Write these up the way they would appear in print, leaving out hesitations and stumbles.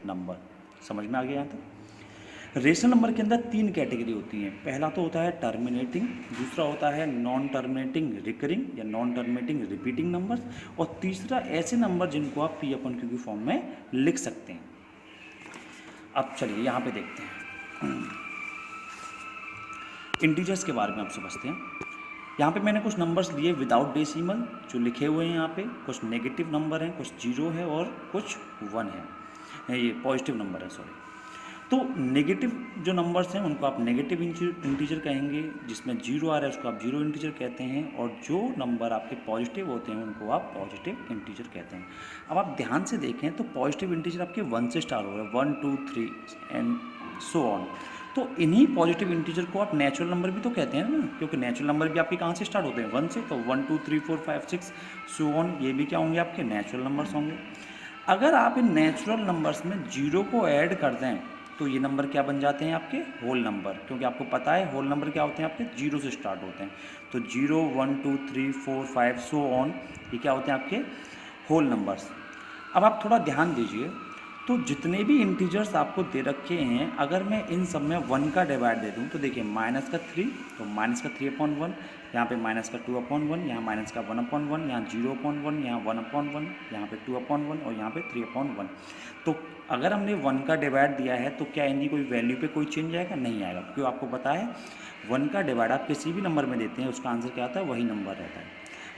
Number. समझ में आ गया यहाँ तक? रेशनल नंबर के अंदर 3 कैटेगरी होती हैं। पहला तो होता है टर्मिनेटिंग, दूसरा होता है नॉन टर्मिनेटिंग रिकरिंग या नॉन टर्मिनेटिंग रिपीटिंग नंबर्स, और तीसरा ऐसे नंबर जिनको आप पी अपन क्यू की फॉर्म में लिख सकते हैं। अब चलिए यहाँ पे देखते हैं इंटीजर्स के बारे में। आप समझते हैं, यहाँ पे मैंने कुछ नंबर्स लिए विदाउट डेसिमल जो लिखे हुए हैं यहाँ पे। कुछ नेगेटिव नंबर हैं, कुछ जीरो है और कुछ 1 है, ये पॉजिटिव नंबर है, सॉरी। तो नेगेटिव जो नंबर्स हैं उनको आप नेगेटिव इंटीजर कहेंगे, जिसमें जीरो आ रहा है उसको आप जीरो इंटीजर कहते हैं, और जो नंबर आपके पॉजिटिव होते हैं उनको आप पॉजिटिव इंटीजर कहते हैं। अब आप ध्यान से देखें तो पॉजिटिव इंटीजर आपके 1 से स्टार्ट हो रहा है, 1 2 3 एंड सो ऑन। तो इन्हीं पॉजिटिव इंटीजर को आप नेचुरल नंबर भी तो कहते हैं ना, क्योंकि नेचुरल नंबर भी आपके कहाँ से स्टार्ट होते हैं, 1 से। तो 1 2 3 4 5 6 सो ऑन, ये भी क्या होंगे, आपके नेचुरल नंबर्स होंगे। अगर आप इन नेचुरल नंबर्स में जीरो को ऐड कर दें तो ये नंबर क्या बन जाते हैं, आपके होल नंबर, क्योंकि आपको पता है होल नंबर क्या होते हैं, आपके जीरो से स्टार्ट होते हैं। तो 0 1 2 3 4 5 सो ऑन, ये क्या होते हैं, आपके होल नंबर्स। अब आप थोड़ा ध्यान दीजिए, तो जितने भी इंटीजर्स आपको दे रखे हैं, अगर मैं इन सब में 1 का डिवाइड दे दूं तो देखिए माइनस का 3, तो माइनस का 3/1, यहाँ पे माइनस का 2/1, यहाँ माइनस का 1/1, यहाँ 0/1, यहाँ 1/1, यहाँ पे 2/1 और यहाँ पे 3/1। तो अगर हमने 1 का डिवाइड दिया है तो क्या इनकी कोई वैल्यू पे कोई चेंज आएगा, नहीं आएगा, क्योंकि आपको पता है 1 का डिवाइड आप किसी भी नंबर में देते हैं उसका आंसर क्या आता है, वही नंबर रहता है।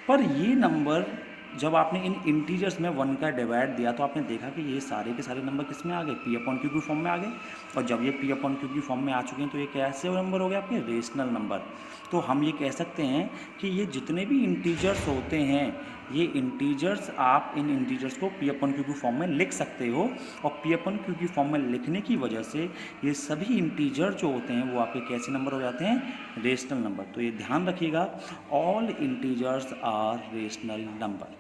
पर ये नंबर जब आपने इन इंटीजर्स में 1 का डिवाइड दिया तो आपने देखा कि ये सारे के सारे नंबर किस में आ गए, पी अपॉन क्यू की फॉर्म में आ गए। और जब ये पी अपॉन क्यू की फॉर्म में आ चुके हैं तो ये कैसे नंबर हो गए, आपके रेशनल नंबर। तो हम ये कह सकते हैं कि ये जितने भी इंटीजर्स होते हैं, ये इंटीजर्स, आप इन इंटीजर्स को पी अपॉन क्यू की फॉर्म में लिख सकते हो, और पी अपॉन क्यू की फॉर्म में लिखने की वजह से ये सभी इंटीजर जो होते हैं वो आपके कैसे नंबर हो जाते हैं, रेशनल नंबर। तो ये ध्यान रखिएगा, all integers are rational number.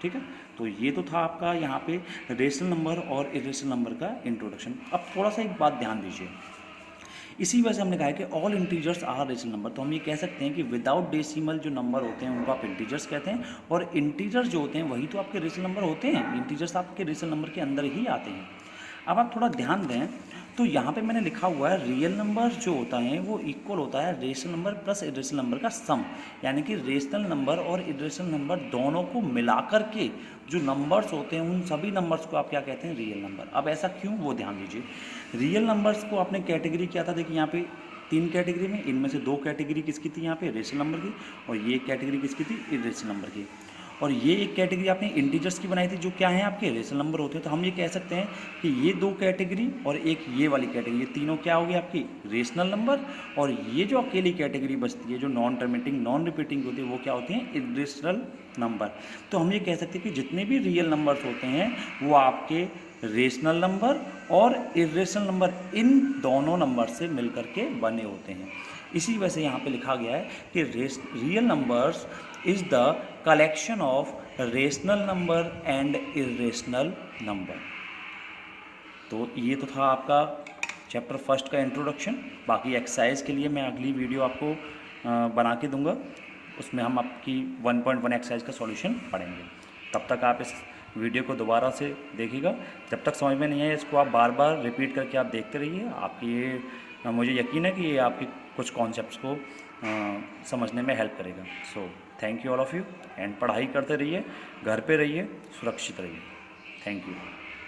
ठीक है, तो ये तो था आपका यहाँ पे रेशनल नंबर और इरेशनल नंबर का इंट्रोडक्शन। अब थोड़ा सा एक बात ध्यान दीजिए, इसी वजह से हमने कहा है कि all integers are rational number. तो हम ये कह सकते हैं कि विदाउट डेसिमल जो नंबर होते हैं उनको आप इंटीजर्स कहते हैं, और इंटीजर्स जो होते हैं वही तो आपके रेशनल नंबर होते हैं। इंटीजर्स आपके रेशनल नंबर के अंदर ही आते हैं। अब आप थोड़ा ध्यान दें तो यहाँ पे मैंने लिखा हुआ है रियल नंबर जो होता है वो इक्वल होता है rational number plus irrational number का सम, यानी कि रेशनल नंबर और इरेशनल नंबर दोनों को मिलाकर के जो नंबर्स होते हैं उन सभी नंबर्स को आप क्या कहते हैं, रियल नंबर। अब ऐसा क्यों, वो ध्यान दीजिए। रियल नंबर्स को आपने कैटेगरी किया था, देखिए यहाँ पे 3 कैटेगरी में, इनमें से 2 कैटेगरी किसकी थी यहाँ पे, रेशनल नंबर की, और ये कैटेगरी किसकी थी, इरेशनल नंबर की। और ये एक कैटेगरी आपने इंटीजर्स की बनाई थी जो क्या है, आपके रेशनल नंबर होते हैं। तो हम ये कह सकते हैं कि ये 2 कैटेगरी और एक ये वाली कैटेगरी, ये तीनों क्या हो गई आपकी रेशनल नंबर, और ये जो अकेली कैटेगरी बचती है जो नॉन टर्मिनेटिंग नॉन रिपीटिंग होती है वो क्या होती हैं, इरेशनल नंबर। तो हम ये कह सकते हैं कि जितने भी रियल नंबर्स होते हैं वो आपके रेशनल नंबर और इरेशनल नंबर, इन दोनों नंबर से मिलकर के बने होते हैं। इसी वजह से यहाँ पे लिखा गया है कि real numbers is the collection of rational number and irrational number. तो ये तो था आपका चैप्टर फर्स्ट का इंट्रोडक्शन। बाकी एक्सरसाइज के लिए मैं अगली वीडियो आपको बना के दूंगा, उसमें हम आपकी 1.1 एक्सरसाइज का सॉल्यूशन पढ़ेंगे। तब तक आप इस वीडियो को दोबारा से देखिएगा, जब तक समझ में नहीं आए इसको आप बार बार रिपीट करके आप देखते रहिए। आपकी ये मुझे यकीन है कि ये आपकी कुछ कॉन्सेप्ट्स को समझने में हेल्प करेगा। So thank you all of you, and पढ़ाई करते रहिए, घर पे रहिए, सुरक्षित रहिए। Thank you.